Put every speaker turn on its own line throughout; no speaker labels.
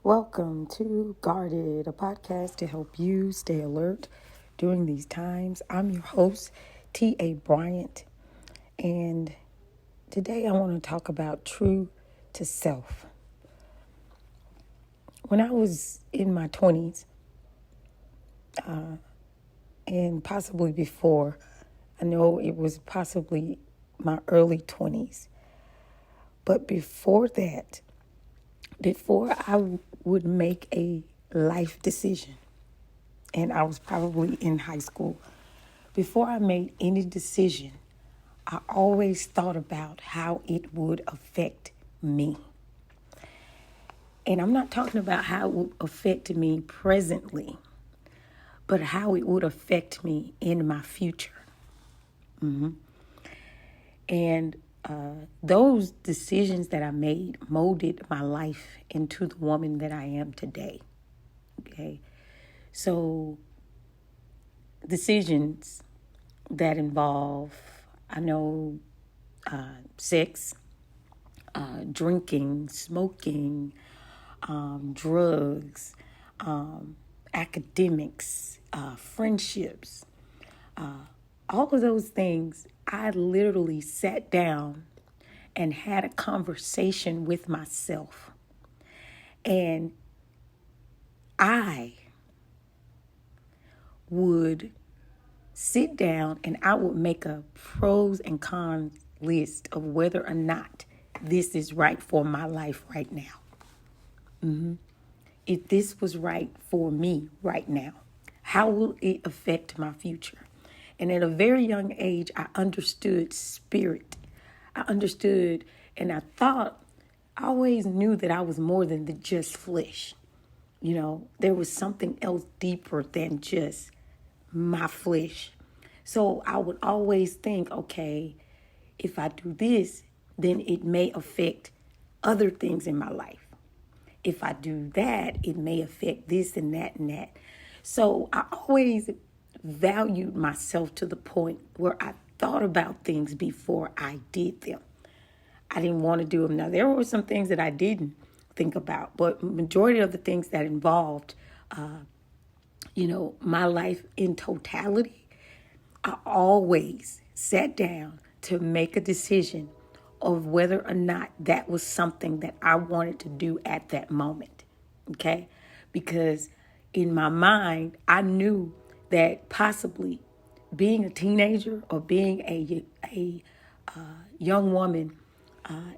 Welcome to Guarded, a podcast to help you stay alert during these times. I'm your host, T.A. Bryant, and today I want to talk about true to self. When I was in my 20s, and possibly before, I know it was possibly my early 20s, but before that, before I would make a life decision, and I was probably in high school, before I made any decision, I always thought about how it would affect me. And I'm not talking about how it would affect me presently, but how it would affect me in my future. And those decisions that I made molded my life into the woman that I am today. Okay. So decisions that involve, I know, sex, drinking, smoking, drugs, academics, friendships, all of those things, I literally sat down and had a conversation with myself. And I would sit down and I would make a pros and cons list of whether or not this is right for my life right now. If this was right for me right now, how will it affect my future? And at a very young age, I understood spirit. I understood and I always knew that I was more than just flesh. You know, there was something else deeper than just my flesh. So I would always think, okay, if I do this, then it may affect other things in my life. If I do that, it may affect this and that and that. So I always valued myself to the point where I thought about things before I did them. I didn't want to do them. Now, there were some things that I didn't think about, but majority of the things that involved, my life in totality, I always sat down to make a decision of whether or not that was something that I wanted to do at that moment. Okay? Because in my mind, I knew that possibly being a teenager or being a young woman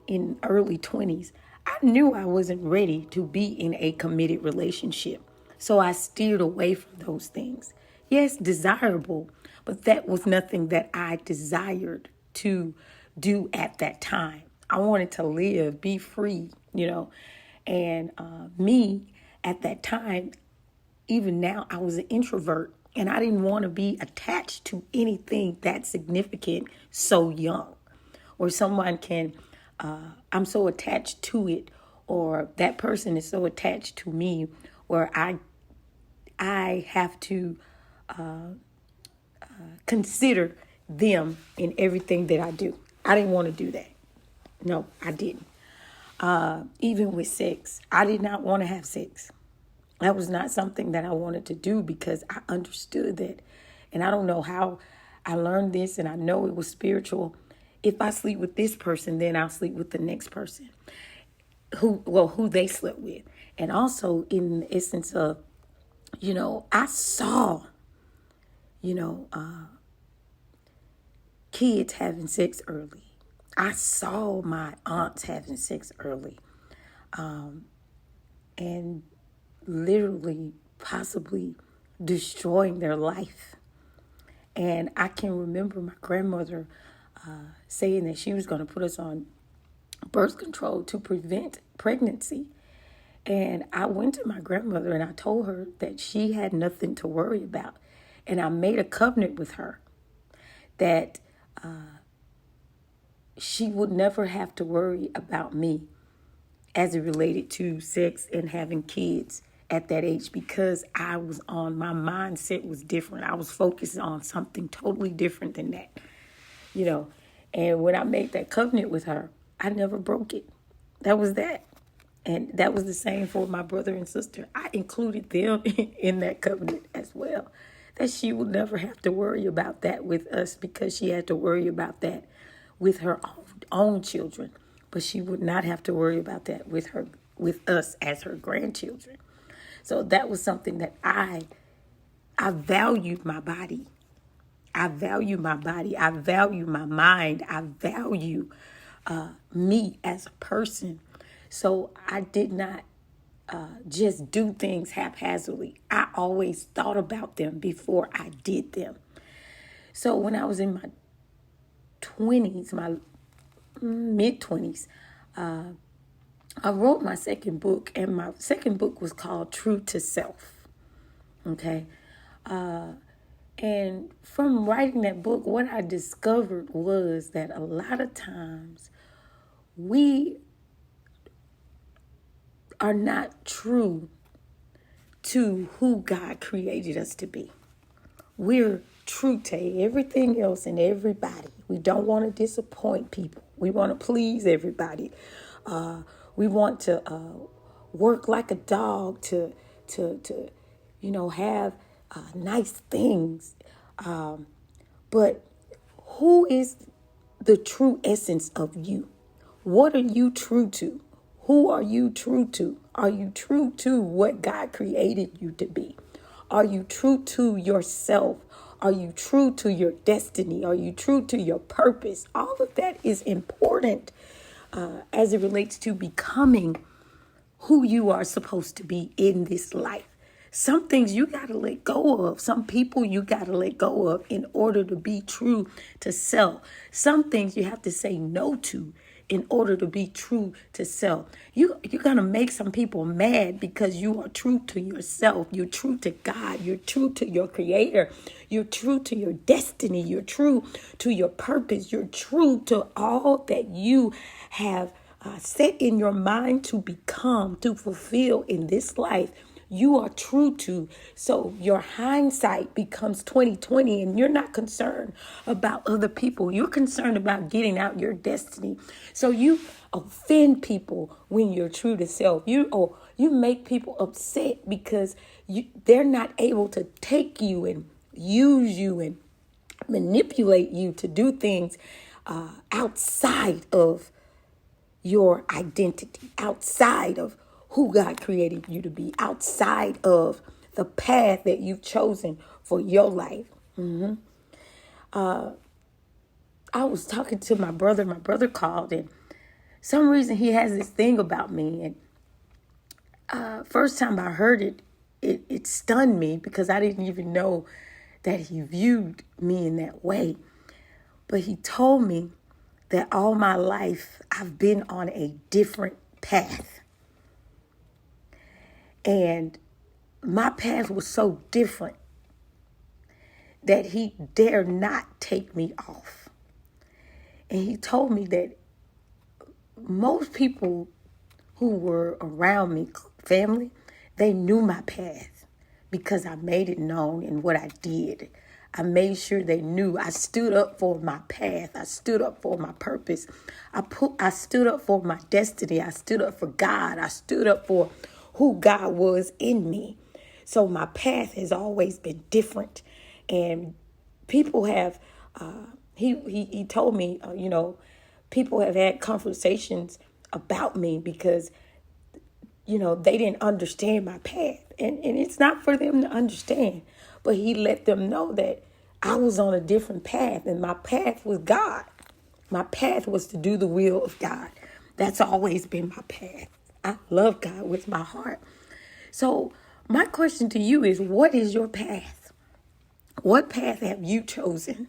in early 20s, I knew I wasn't ready to be in a committed relationship. So I steered away from those things. Yes, desirable, but that was nothing that I desired to do at that time. I wanted to live, be free, And me at that time, even now, I was an introvert and I didn't want to be attached to anything that significant so young. Or someone can, I'm so attached to it, or that person is so attached to me, where I have to consider them in everything that I do. I didn't want to do that. No, I didn't. Even with sex, I did not want to have sex. That was not something that I wanted to do because I understood that. And I don't know how I learned this, and I know it was spiritual. If I sleep with this person, then I'll sleep with the next person who they slept with. And also in the essence of, I saw, kids having sex early. I saw my aunts having sex early. And literally possibly destroying their life. And I can remember my grandmother saying that she was going to put us on birth control to prevent pregnancy. And I went to my grandmother and I told her that she had nothing to worry about. And I made a covenant with her that she would never have to worry about me as it related to sex and having kids at that age, because my mindset was different. I was focused on something totally different than that, And when I made that covenant with her, I never broke it. That was that. And that was the same for my brother and sister. I included them in that covenant as well. That she would never have to worry about that with us, because she had to worry about that with her own children. But she would not have to worry about that with us as her grandchildren. So that was something that I valued my body. I value my body. I value my mind. I value me as a person. So I did not just do things haphazardly. I always thought about them before I did them. So when I was in my 20s, my mid-20s, I wrote my second book, and my second book was called True to Self. Okay? And from writing that book, what I discovered was that a lot of times we are not true to who God created us to be. We're true to everything else and everybody. We don't want to disappoint people. We want to please everybody. We want to work like a dog to have nice things. But who is the true essence of you? What are you true to? Who are you true to? Are you true to what God created you to be? Are you true to yourself? Are you true to your destiny? Are you true to your purpose? All of that is important as it relates to becoming who you are supposed to be in this life. Some things you got to let go of. Some people you got to let go of in order to be true to self. Some things you have to say no to in order to be true to self. You're going to make some people mad because you are true to yourself. You're true to God. You're true to your creator. You're true to your destiny. You're true to your purpose. You're true to all that you have set in your mind to become, to fulfill in this life. You are true to. So your hindsight becomes 2020, and you're not concerned about other people. You're concerned about getting out your destiny. So you offend people when you're true to self. You make people upset because they're not able to take you and use you and manipulate you to do things outside of your identity, outside of who God created you to be, outside of the path that you've chosen for your life. I was talking to my brother. My brother called, and some reason he has this thing about me. And first time I heard it, it stunned me because I didn't even know that he viewed me in that way. But he told me that all my life I've been on a different path. And my path was so different that he dare not take me off. And he told me that most people who were around me, family, they knew my path because I made it known in what I did. I made sure they knew. I stood up for my path. I stood up for my purpose. I stood up for my destiny. I stood up for God. I stood up for who God was in me. So my path has always been different. And people have, he told me, people have had conversations about me because, they didn't understand my path. And it's not for them to understand. But he let them know that I was on a different path, and my path was God. My path was to do the will of God. That's always been my path. I love God with my heart. So my question to you is, what is your path? What path have you chosen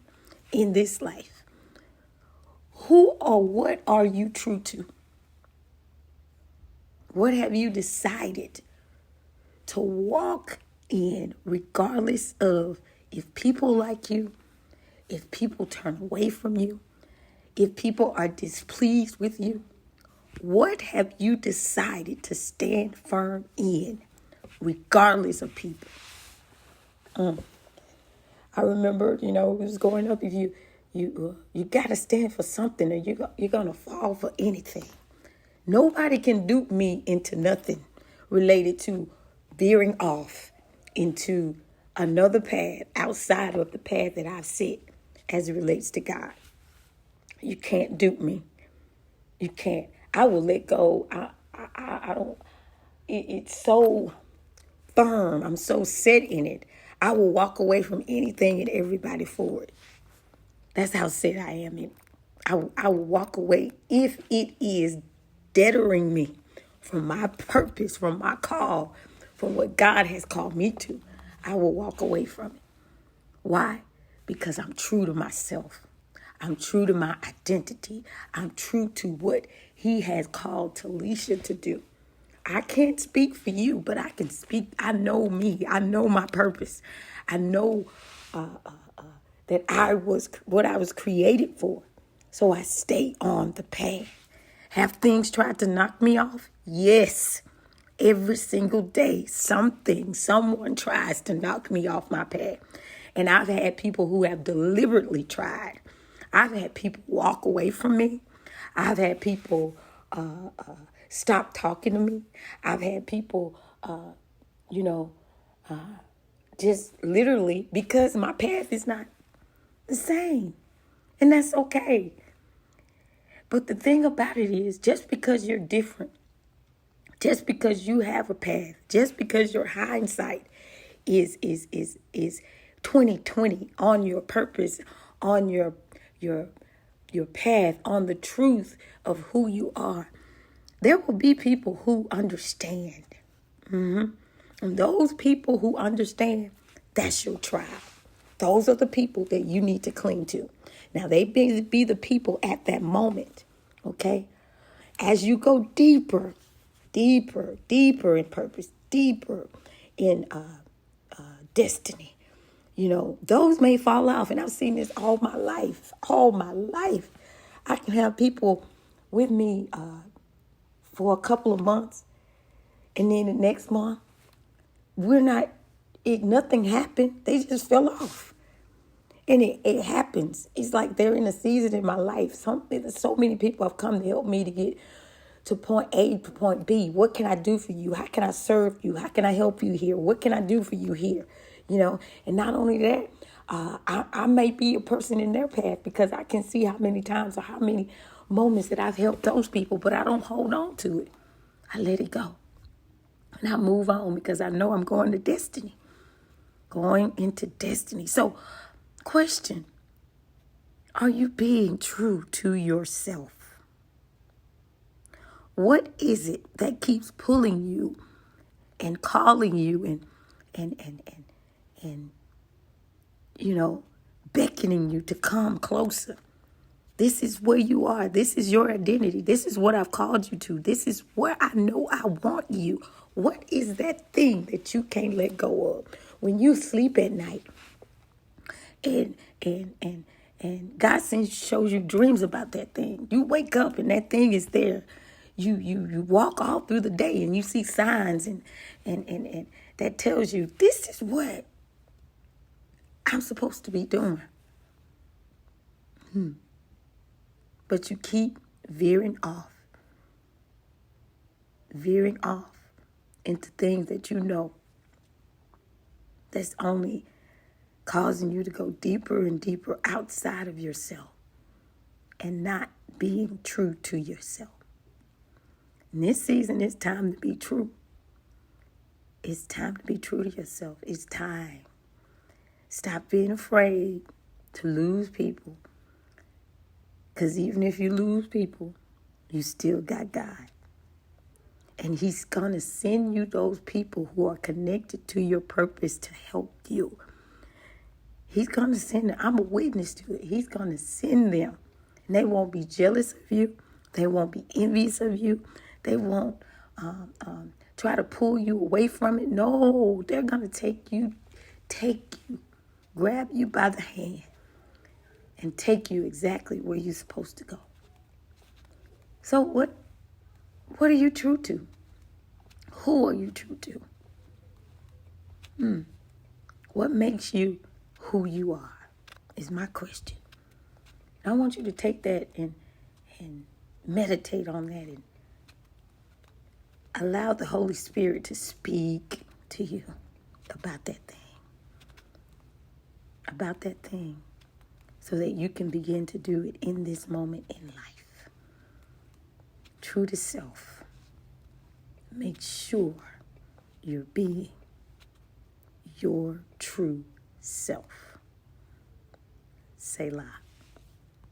in this life? Who or what are you true to? What have you decided to walk in, regardless of if people like you, if people turn away from you, if people are displeased with you? What have you decided to stand firm in, regardless of people? I remember, it was growing up. If you got to stand for something, or you're gonna fall for anything. Nobody can dupe me into nothing related to veering off into another path outside of the path that I've set as it relates to God. You can't dupe me. You can't. I will let go. I don't. It's so firm. I'm so set in it. I will walk away from anything and everybody for it. That's how set I am in it. I will walk away if it is deterring me from my purpose, from my call, from what God has called me to. I will walk away from it. Why? Because I'm true to myself. I'm true to my identity. I'm true to what He has called Talisha to do. I can't speak for you, but I can speak. I know me. I know my purpose. I know that I was what I was created for. So I stay on the path. Have things tried to knock me off? Yes. Every single day, someone tries to knock me off my path. And I've had people who have deliberately tried. I've had people walk away from me. I've had people stop talking to me. I've had people, just literally because my path is not the same. And that's okay. But the thing about it is, just because you're different, just because you have a path, just because your hindsight is 2020 on your purpose, on your path, on the truth of who you are, there will be people who understand. And those people who understand, that's your tribe. Those are the people that you need to cling to. Now, they be the people at that moment, okay? As you go deeper in purpose, deeper in destiny, those may fall off. And I've seen this all my life. I can have people with me for a couple of months, and then the next month, nothing happened. They just fell off. And it happens. It's like they're in a season in my life. So many people have come to help me to get to point A to point B. What can I do for you? How can I serve you? How can I help you here? What can I do for you here? And not only that, I may be a person in their path because I can see how many times or how many moments that I've helped those people, but I don't hold on to it. I let it go. And I move on because I know I'm going to destiny. Going into destiny. So, question, are you being true to yourself? What is it that keeps pulling you and calling you and beckoning you to come closer? This is where you are. This is your identity. This is what I've called you to. This is where I know I want you. What is that thing that you can't let go of? When you sleep at night and God shows you dreams about that thing. You wake up and that thing is there. You walk all through the day and you see signs and that tells you this is what I'm supposed to be doing. But you keep veering off into things that you know that's only causing you to go deeper and deeper outside of yourself and not being true to yourself. In this season, it's time to be true. It's time to be true to yourself. It's time. Stop being afraid to lose people. Because even if you lose people, you still got God. And He's going to send you those people who are connected to your purpose to help you. He's going to send them. I'm a witness to it. He's going to send them. And they won't be jealous of you. They won't be envious of you. They won't try to pull you away from it. No, they're going to take you, grab you by the hand, and take you exactly where you're supposed to go. So what are you true to? Who are you true to? What makes you who you are is my question. I want you to take that and meditate on that and Allow the Holy Spirit to speak to you about that thing, so that you can begin to do it in this moment in life. True to self. Make sure you're being your true self. Selah.